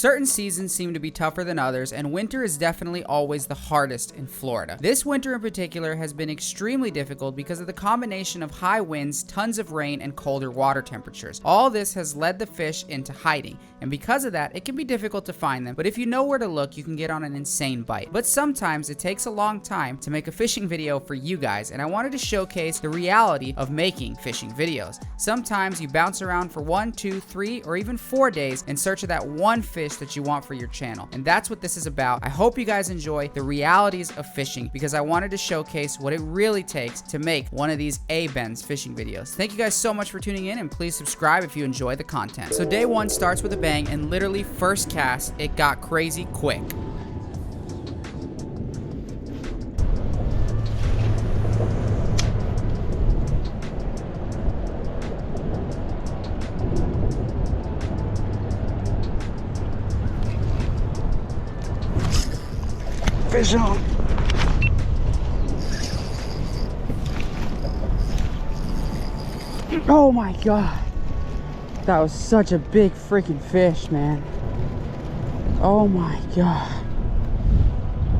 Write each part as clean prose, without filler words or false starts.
Certain seasons seem to be tougher than others, and winter is definitely always the hardest in Florida. This winter in particular has been extremely difficult because of the combination of high winds, tons of rain, and colder water temperatures. All this has led the fish into hiding, and because of that, it can be difficult to find them, but if you know where to look, you can get on an insane bite. But sometimes it takes a long time to make a fishing video for you guys, and I wanted to showcase the reality of making fishing videos. Sometimes you bounce around for 1, 2, 3, or even 4 days in search of that one fish that you want for your channel, and that's what this is about. I hope you guys enjoy the realities of fishing because I wanted to showcase what it really takes to make one of these Abenz fishing videos. Thank you guys so much for tuning in, and please subscribe if you enjoy the content. So day one starts with a bang, and literally first cast, it got crazy quick. Fish on. Oh my god. That was such a big freaking fish, man. Oh my god.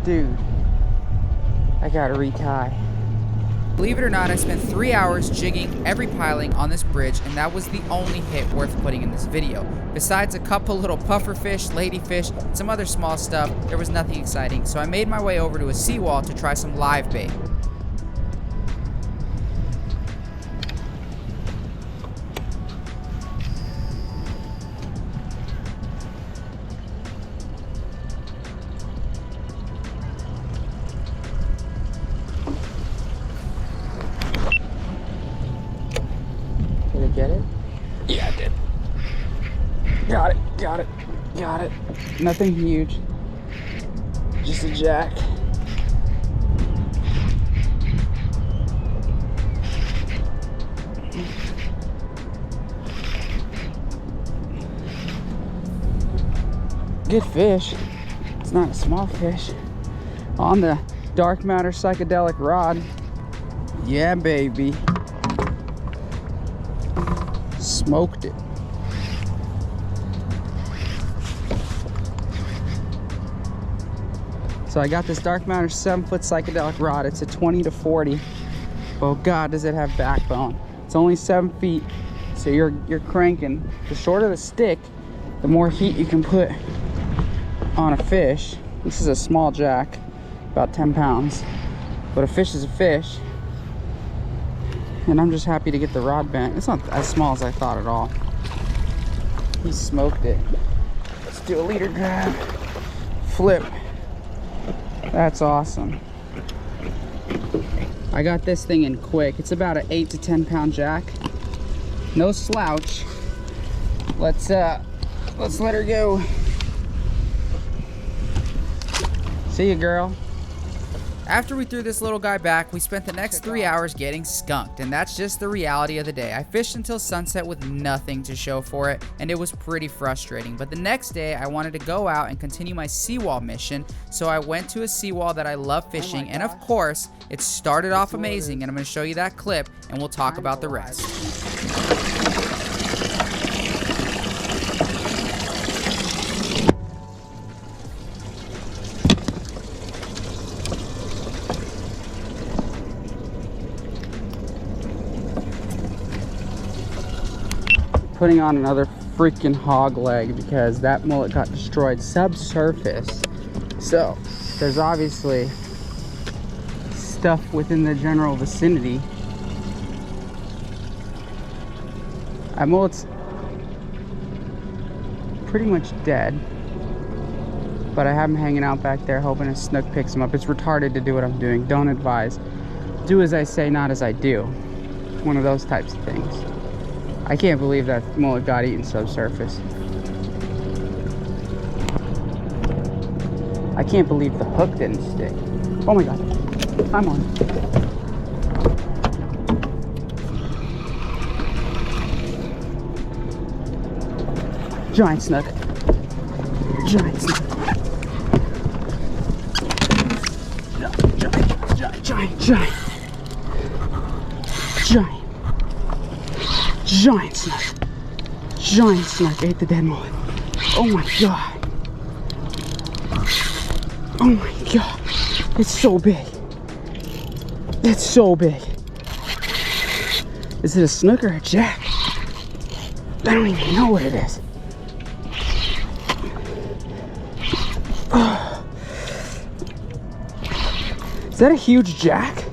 Dude. I gotta retie. Believe it or not, I spent 3 hours jigging every piling on this bridge, and that was the only hit worth putting in this video. Besides a couple little puffer fish, ladyfish, and some other small stuff, there was nothing exciting, so I made my way over to a seawall to try some live bait. Get it? Yeah, I did. Got it, got it, got it. Nothing huge. Just a jack. Good fish. It's not a small fish. On the dark matter psychedelic rod. Yeah, baby. Smoked it. So I got this dark matter 7-foot psychedelic rod. It's a 20 to 40. Oh god, does it have backbone. It's only 7 feet, so you're cranking. The shorter the stick, the more heat you can put on a fish. This is a small jack, about 10 pounds, but a fish is a fish. And I'm just happy to get the rod bent. It's not as small as I thought at all. He smoked it. Let's do a leader grab. Flip. That's awesome. I got this thing in quick. It's about an 8 to 10 pound jack. No slouch. Let's let her go. See ya, girl. After we threw this little guy back, we spent the next 3 hours getting skunked, and that's just the reality of the day. I fished until sunset with nothing to show for it, and it was pretty frustrating. But the next day, I wanted to go out and continue my seawall mission, so I went to a seawall that I love fishing, and of course, it started off amazing, and I'm going to show you that clip, and we'll talk about the rest. Putting on another freaking hog leg because that mullet got destroyed subsurface. So there's obviously stuff within the general vicinity. That mullet's pretty much dead, but I have him hanging out back there hoping a snook picks him up. It's retarded to do what I'm doing. Don't advise. Do as I say, not as I do. One of those types of things. I can't believe that mullet got eaten subsurface. I can't believe the hook didn't stick. Oh my god. I'm on. Giant snook. Giant snook. Giant snook. Giant snook ate the dead mullet. Oh my god. Oh my God, it's so big. It's so big. Is it a snook or a jack? I don't even know what it is. Oh. Is that a huge jack?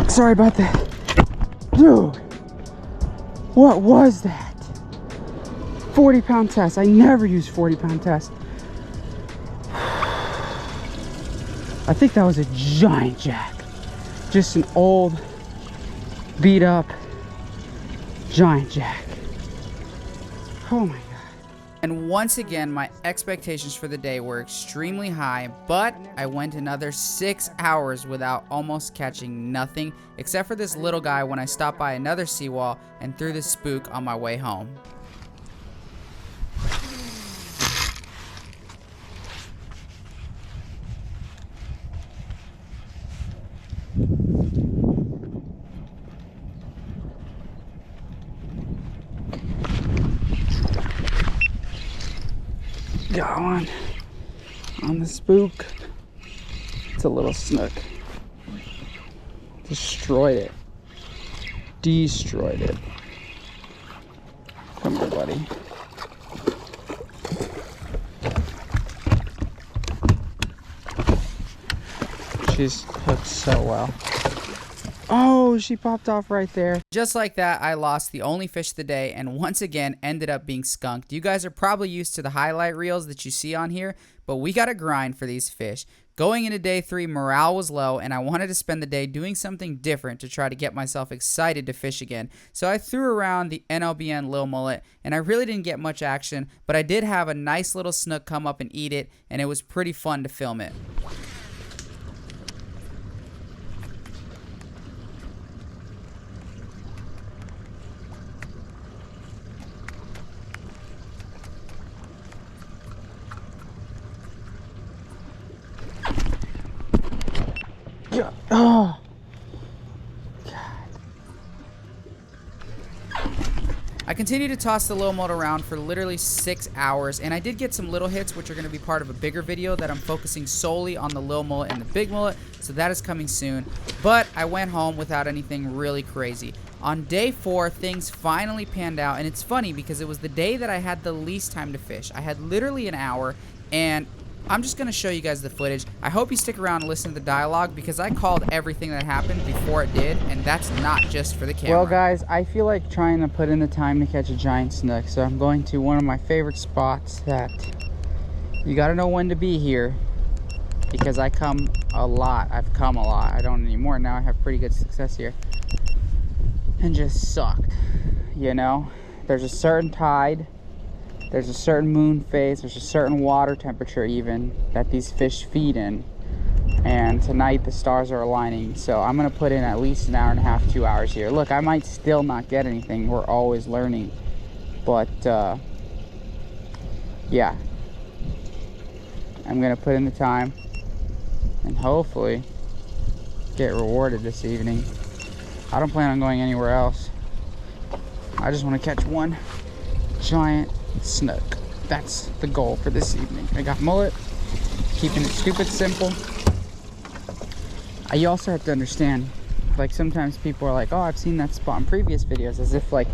Sorry about that. Dude, what was that? 40-pound test. I never use 40-pound test. I think that was a giant jack. Just an old, beat up giant jack. Oh my God. And once again, my expectations for the day were extremely high, but I went another 6 hours without almost catching nothing, except for this little guy when I stopped by another seawall and threw the spook on my way home. Got one on the spook. It's a little snook. Destroyed it. Destroyed it. Come here, buddy. She's hooked so well. Oh, she popped off right there. Just like that, I lost the only fish of the day and once again ended up being skunked. You guys are probably used to the highlight reels that you see on here, but we got to grind for these fish. Going into day 3, morale was low and I wanted to spend the day doing something different to try to get myself excited to fish again. So I threw around the NLBN Lil Mullet and I really didn't get much action, but I did have a nice little snook come up and eat it and it was pretty fun to film it. Oh, I continued to toss the Lil Mullet around for literally 6 hours, and I did get some little hits, which are going to be part of a bigger video that I'm focusing solely on the Lil Mullet and the Big Mullet, so that is coming soon. But I went home without anything really crazy. On day 4, things finally panned out, and it's funny because it was the day that I had the least time to fish. I had literally an hour, and I'm just going to show you guys the footage. I hope you stick around and listen to the dialogue because I called everything that happened before it did, and that's not just for the camera. well, guys, I feel like trying to put in the time to catch a giant snook, so I'm going to one of my favorite spots that you got to know when to be here because I come a lot. I've come a lot. I don't anymore. Now I have pretty good success here. And just sucked, you know? There's a certain tide. There's a certain moon phase, there's a certain water temperature even that these fish feed in. And tonight the stars are aligning, so I'm gonna put in at least an hour and a half, 2 hours here. Look, I might still not get anything, we're always learning. But yeah, I'm gonna put in the time and hopefully get rewarded this evening. I don't plan on going anywhere else. I just wanna catch one giant snook. That's the goal for this evening. I got mullet, keeping it stupid simple. You also have to understand, like sometimes people are like, oh, I've seen that spot in previous videos, as if like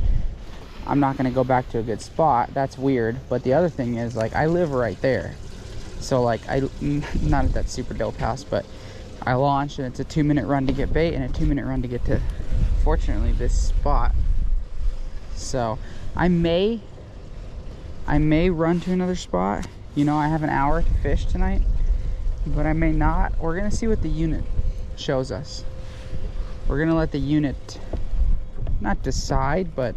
I'm not going to go back to a good spot. That's weird. But the other thing is, like, I live right there, so like not at that super dope house, but I launch and it's a 2-minute run to get bait and a 2-minute run to get to, fortunately, this spot. So I may run to another spot. You know, I have an hour to fish tonight, but I may not. We're gonna see what the unit shows us. We're gonna let the unit not decide, but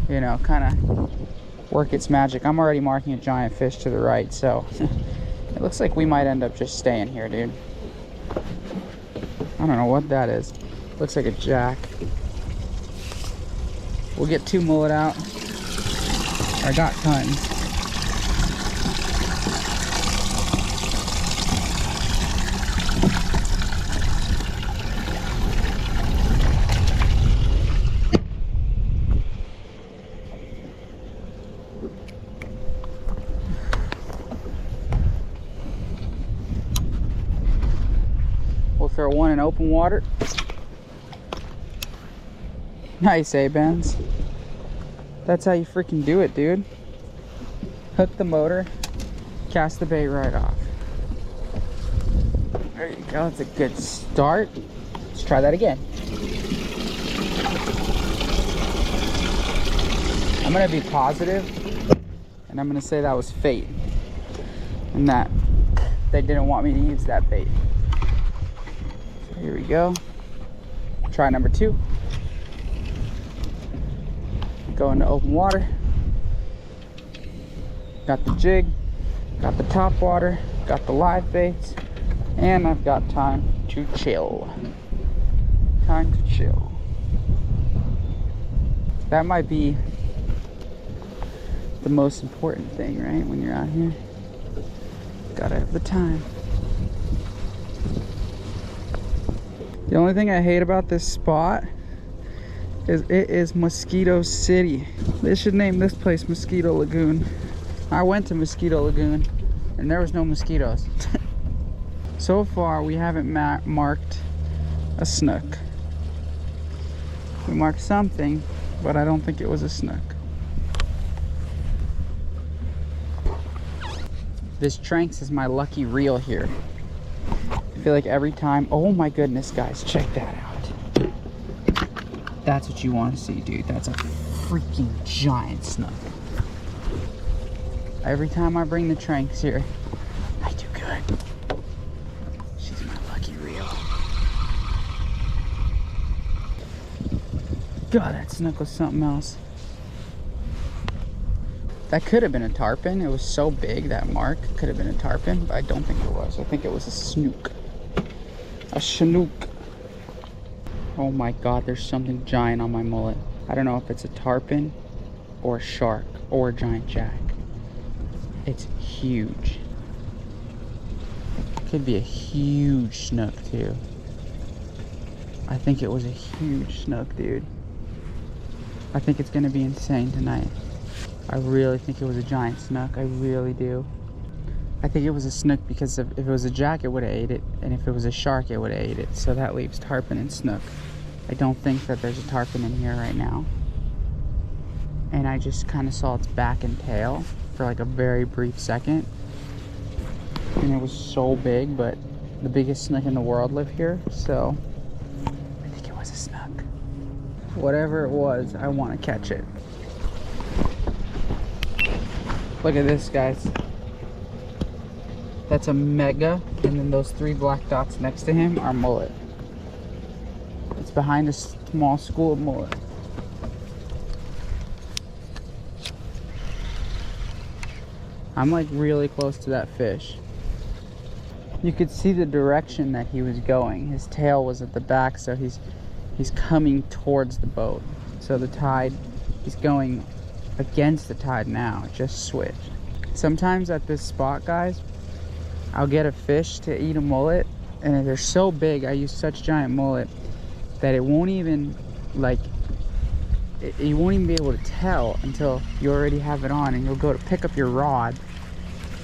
you know, kind of work its magic. I'm already marking a giant fish to the right, so it looks like we might end up just staying here, dude. I don't know what that is. Looks like a jack. We'll get 2 mullet out. I got tons. throw one in open water. Nice, Abenz. That's how you freaking do it, dude. Hook the motor, cast the bait right off. There you go, that's a good start. Let's try that again. I'm gonna be positive, and I'm gonna say that was fate, and that they didn't want me to use that bait. So here we go. Try number 2. Go into open water. Got the jig, got the top water, got the live baits, and I've got time to chill. Time to chill. That might be the most important thing, right? When you're out here, gotta have the time. The only thing I hate about this spot is it is Mosquito City. They should name this place Mosquito Lagoon. I went to Mosquito Lagoon and there was no mosquitoes. So far we haven't marked a snook. We marked something, but I don't think it was a snook. This Tranks is my lucky reel here. I feel like every time, oh my goodness guys, check that out. That's what you want to see, dude. That's a freaking giant snook. Every time I bring the Tranks here, I do good. She's my lucky reel. God, that snook was something else. That could have been a tarpon. It was so big, that mark. Could have been a tarpon, but I don't think it was. I think it was a snook. A chinook. Oh my God, there's something giant on my mullet. I don't know if it's a tarpon or a shark or a giant jack. It's huge. Could be a huge snook too. I think it was a huge snook, dude. I think it's gonna be insane tonight. I really think it was a giant snook. I really do. I think it was a snook because if it was a jack, it would have ate it. And if it was a shark, it would have ate it. So that leaves tarpon and snook. I don't think that there's a tarpon in here right now. And I just kind of saw its back and tail for like a very brief second. And it was so big, but the biggest snook in the world lived here. So I think it was a snook. Whatever it was, I want to catch it. Look at this, guys. That's a mega, and then those 3 black dots next to him are mullet. It's behind a small school of mullet. I'm like really close to that fish. You could see the direction that he was going. His tail was at the back, so he's coming towards the boat. So the tide, he's going against the tide now. It just switched. Sometimes at this spot, guys, I'll get a fish to eat a mullet, and they're so big, I use such giant mullet that it won't even like you won't even be able to tell until you already have it on, and you'll go to pick up your rod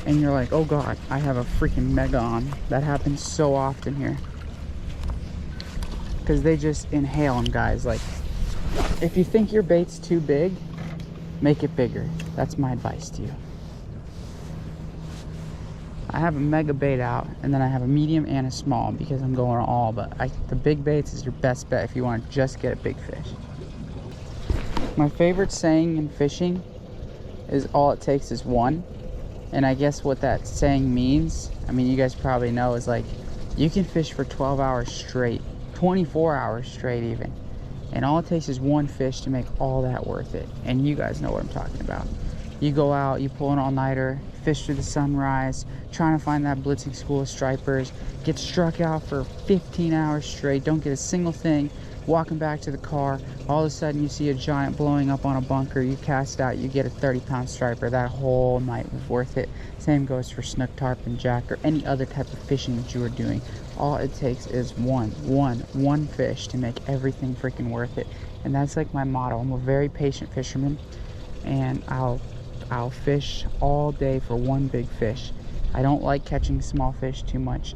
and you're like, oh God, I have a freaking mega on. That happens so often here because they just inhale them, guys. Like, if you think your bait's too big, make it bigger. That's my advice to you. I have a mega bait out, and then I have a medium and a small because I'm going all, but the big baits is your best bet if you want to just get a big fish. My favorite saying in fishing is all it takes is one. And I guess what that saying means, I mean, you guys probably know, is like you can fish for 12 hours straight, 24 hours straight even. And all it takes is one fish to make all that worth it. And you guys know what I'm talking about. You go out, you pull an all-nighter, fish through the sunrise, trying to find that blitzing school of stripers, get struck out for 15 hours straight, don't get a single thing, walking back to the car, all of a sudden you see a giant blowing up on a bunker, you cast out, you get a 30-pound striper. That whole night was worth it. Same goes for snook, tarpon, jack, or any other type of fishing that you are doing. All it takes is one fish to make everything freaking worth it. And that's like my motto. I'm a very patient fisherman, and I'll fish all day for one big fish. I don't like catching small fish too much.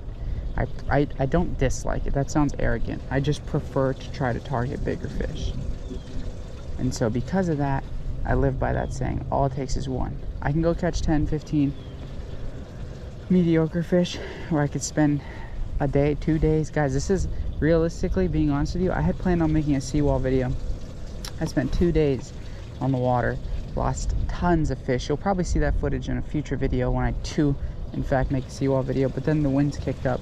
I don't dislike it. That sounds arrogant. I just prefer to try to target bigger fish. And so because of that, I live by that saying, all it takes is one. I can go catch 10, 15 mediocre fish, or I could spend a day, 2 days. Guys, this is realistically, being honest with you, I had planned on making a seawall video. I spent 2 days on the water, lost tons of fish. You'll probably see that footage in a future video when I do, in fact, make a seawall video. But then the winds kicked up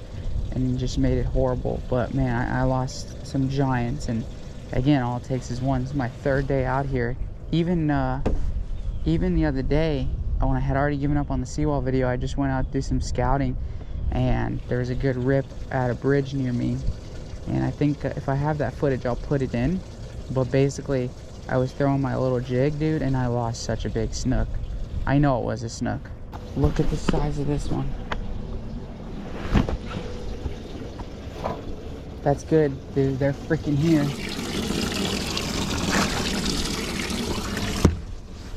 and just made it horrible. But man, I lost some giants, and again, all it takes is one. This is my 3rd day out here. Even the other day, when I had already given up on the seawall video, I just went out to do some scouting, and there was a good rip at a bridge near me. And I think if I have that footage, I'll put it in. But basically, I was throwing my little jig, dude, and I lost such a big snook. I know it was a snook. Look at the size of this one. That's good, dude. They're freaking here.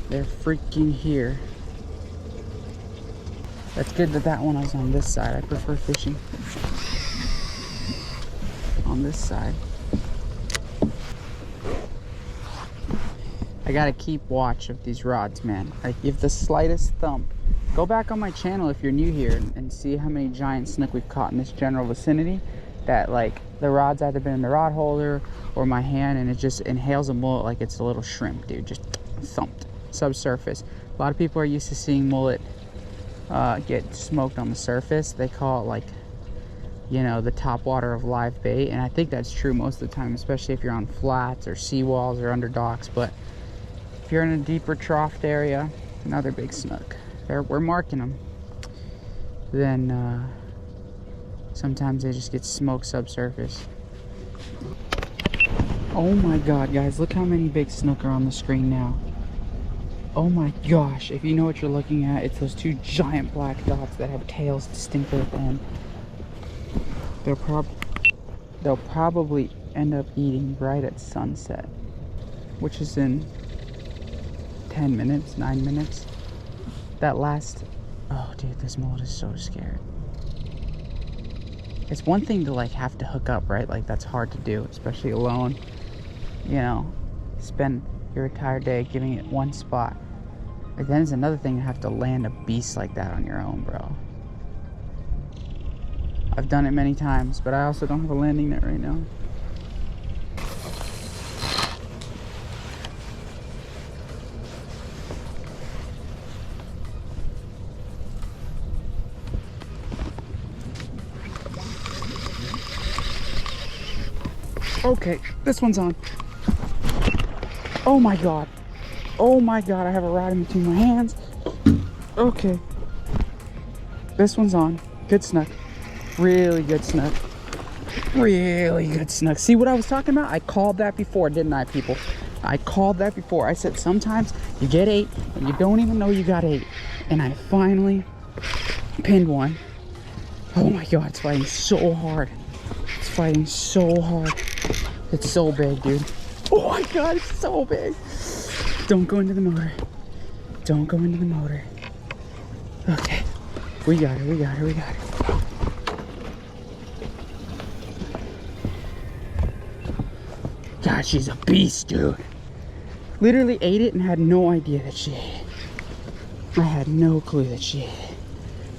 They're freaking here. That's good that that one was on this side. I prefer fishing on this side. I gotta keep watch of these rods, man. Like, if the slightest thump, go back on my channel if you're new here and see how many giant snook we've caught in this general vicinity. That, like, the rod's either been in the rod holder or my hand, and it just inhales a mullet like it's a little shrimp, dude. Just thumped subsurface. A lot of people are used to seeing mullet get smoked on the surface. They call it, like, you know, the top water of live bait, and I think that's true most of the time, especially if you're on flats or seawalls or under docks. But if you're in a deeper troughed area, another big snook, we're marking them, then sometimes they just get smoked subsurface. Oh my god, guys, look how many big snook are on the screen now. Oh my gosh, if you know what you're looking at, it's those 2 giant black dots that have tails distinctly at the end. They'll probably end up eating right at sunset, which is in 10 minutes, 9 minutes. That last, oh dude, this mullet is so scared. It's one thing to, like, have to hook up, right? Like, that's hard to do, especially alone. You know, spend your entire day giving it one spot. But then it's another thing to have to land a beast like that on your own, bro. I've done it many times, but I also don't have a landing net right now. Okay, this one's on. Oh my god. Oh my god, I have a rod in between my hands. Okay. This one's on. Good snook. Really good snook. Really good snook. See what I was talking about? I called that before, didn't I, people? I called that before. I said sometimes you get 8 and you don't even know you got 8. And I finally pinned one. Oh my god, it's fighting so hard. It's fighting so hard. It's so big, dude. Oh my god, it's so big. Don't go into the motor. Don't go into the motor. Okay. We got her, we got her, we got her. God, she's a beast, dude. Literally ate it and had no idea that she ate it. I had no clue that she ate it.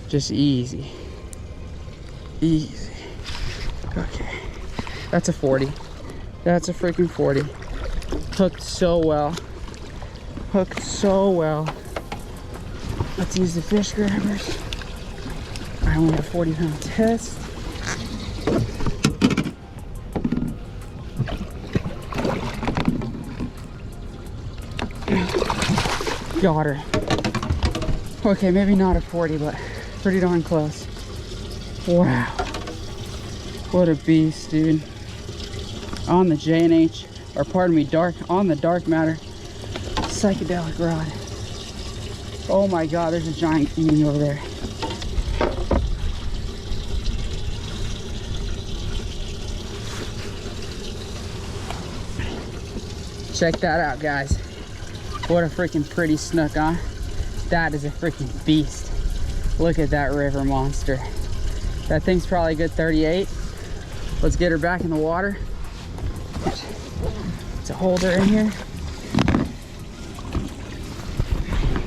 Just easy. Easy. Okay. That's a 40. That's a freaking 40. Hooked so well. Hooked so well. Let's use the fish grabbers. I only have a 40-pound test. Got her. Okay, maybe not a 40, but pretty darn close. Wow. What a beast, dude. On the J&H, or pardon me, on the dark matter psychedelic rod. Oh my god, there's a giant eating over there. Check that out, guys. What a freaking pretty snook, huh? That is a freaking beast. Look at that river monster. That thing's probably a good 38. Let's get her back in the water. Let's hold her in here.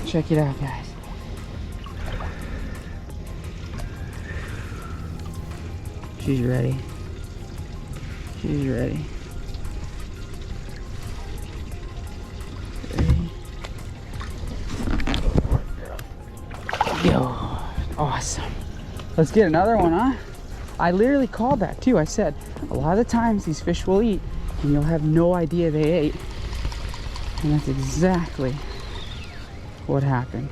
Check it out, guys. She's ready. She's ready. Ready? Yo, awesome. Let's get another one, huh? I literally called that too. I said, a lot of the times these fish will eat and you'll have no idea they ate. And that's exactly what happened.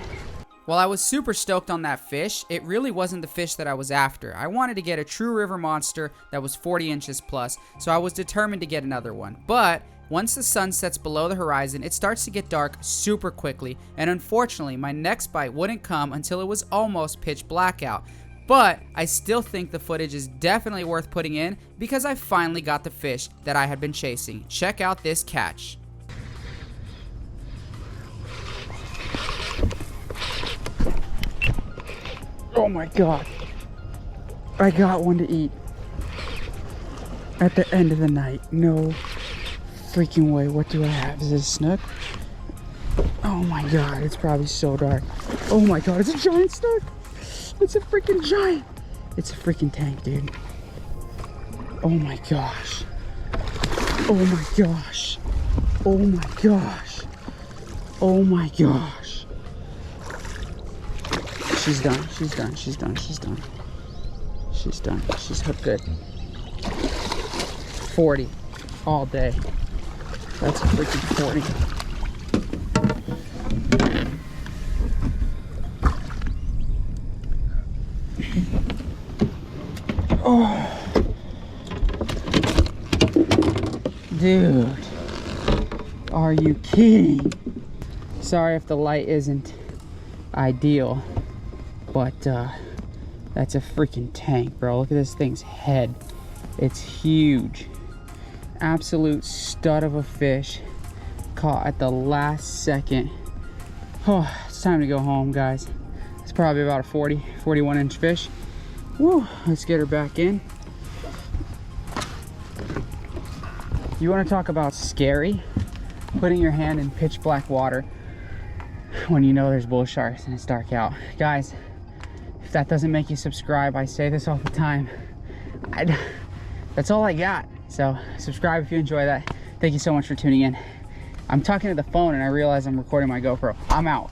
While I was super stoked on that fish, it really wasn't the fish that I was after. I wanted to get a true river monster that was 40 inches plus, so I was determined to get another one. But once the sun sets below the horizon, it starts to get dark super quickly, and unfortunately, my next bite wouldn't come until it was almost pitch black out. But I still think the footage is definitely worth putting in because I finally got the fish that I had been chasing. Check out this catch. Oh my God, I got one to eat at the end of the night. No freaking way. What do I have? Is it a snook? Oh my God, it's probably so dark. Oh my God, it's a giant snook. It's a freaking giant. It's a freaking tank, dude. Oh my gosh. Oh my gosh. Oh my gosh. Oh my gosh. She's done. She's done. She's done. She's done. She's done. She's hooked good. 40 all day. That's a freaking 40. Oh, dude, are you kidding? Sorry if the light isn't ideal, but that's a freaking tank, bro. Look at this thing's head. It's huge. Absolute stud of a fish, caught at the last second. Oh, it's time to go home, guys. It's probably about a 41 inch fish. Woo, let's get her back in. You want to talk about scary? Putting your hand in pitch black water when you know there's bull sharks and it's dark out. Guys, if that doesn't make you subscribe, I say this all the time. That's all I got. So subscribe if you enjoy that. Thank you so much for tuning in. I'm talking to the phone and I realize I'm recording my GoPro. I'm out.